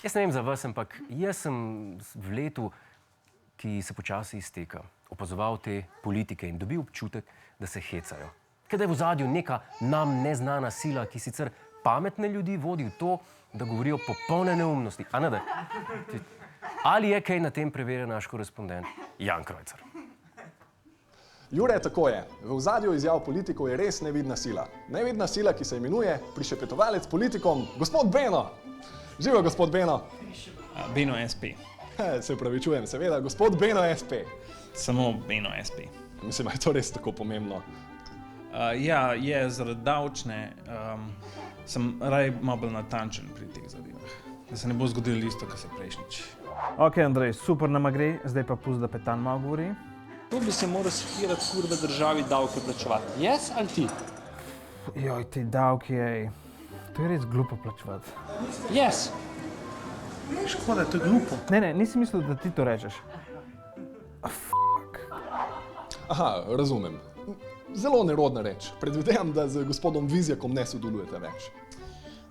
Jaz ne vem za vas, ampak jaz sem v letu, ki se počasi izteka, opazoval te politike in dobil občutek, da se hecajo. Ker da je v ozadju neka nam neznana sila, ki sicer pametne ljudi vodi v to, da govorijo popolne neumnosti. A ne da? Ali je kaj na tem preverja naš korespondent Jan Krojcar? Jure, tako je. V ozadju izjav politikov je res nevidna sila. Nevidna sila, ki se imenuje prišepetovalec politikom, gospod Beno. Živijo, gospod Beno. Beno SP. Se upravičujem, seveda, gospod Beno SP. Samo Beno SP. Mislim, je to res tako pomembno. Ja, je zaradi davčne, sem raj malo bolj natančen pri teh zadevah. Da se ne bo zgodilo isto, kar se prejšnjič. Ok, Andrej, super nama gre, zdaj pa pusti, da Petan malo govori. Tu bi se moral sekirati, kurve državi davke plačevati. Jaz ali ti? Joj, ti davki, ej. To je res glupo plačevati. Jaz. Škoda, to je glupo. Ne, nisi mislil, da ti to rečeš. Aha, razumem. Zelo nerodna reč. Predvidevam, da z gospodom Vizjakom ne sodelujete več.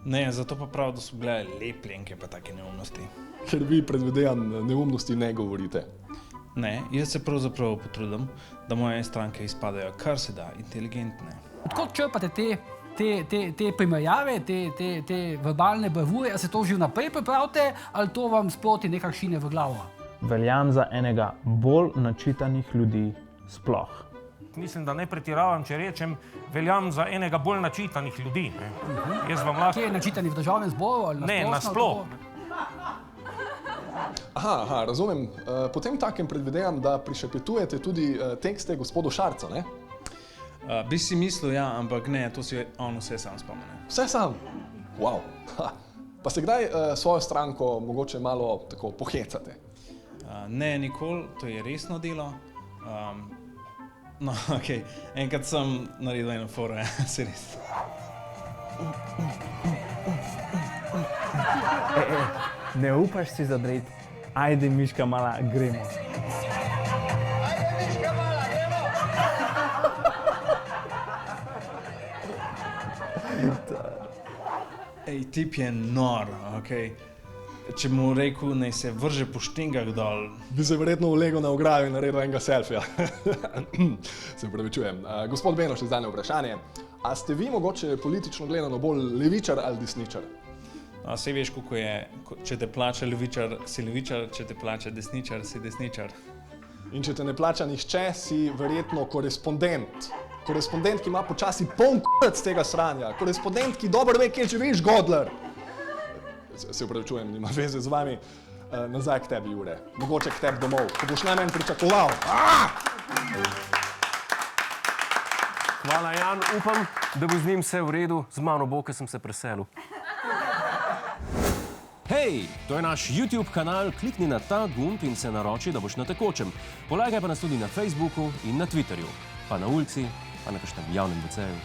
Ne, zato pa prav, da so bile lepljenke pa take neumnosti. Ker vi, predvidevam, neumnosti ne govorite. Ne, jaz se pravzaprav potrudim, da moje stranke izpadajo kar se da inteligentne. Odkot črpate te primerjave, te verbalne bravure, a se to že vnaprej pripravite, ali to vam sproti nekak šine v glavo? Veljam za enega bolj načitanih ljudi sploh. Mislim, da ne pretiravam, če rečem, veljam za enega bolj načitanih ljudi. Jaz vam lahko... Kje je načitani v državnem zboru ali Ne, nasploh. Aha, razumem. Potem takem predvidevam, da prišepetujete tudi tekste gospodu Šarcu, ne? Bi si mislil, ja, ampak ne, to si on vse sam spomene. Vse sam? Wow. Pa se kdaj svojo stranko mogoče malo tako pohecate? Ne, nikoli, to je resno delo. No, okej, enkrat sem naredil eno foro, ja, se res. Ne upaš si zadret, ajde miška mala, gremo. Ej, tip je nor, okej. Če mu rekel, naj se vrže po štengah dol. Bi se verjetno ulegel na ograjo in naredil enega selfija. Se upravičujem. Gospod Beno, še zadnje vprašanje. A ste vi mogoče politično gledano bolj levičar ali desničar? Saj veš, kako je, če te plača levičar, si levičar, če te plača desničar, si desničar. In če te ne plača nihče, si verjetno korespondent. Korespondent, ki ima počasi poln k***c tega sranja. Korespondent, ki dobro ve, kje živiš, Godler. Se upravičujem, nima veze z vami. Nazaj k tebi, Jure. Mogoče k tebi domov, ko boš najmanj pričakoval. Hvala, Jan. Upam, da bo z njim vse v redu. Z mano bo, ker sem se preselil. Hej, to je naš YouTube kanal. Klikni na ta gumb in se naroči, da boš na tekočem. Polajkaj pa nas tudi na Facebooku in na Twitterju. Pa na ulici, pa na kakšnem javnem WC-ju.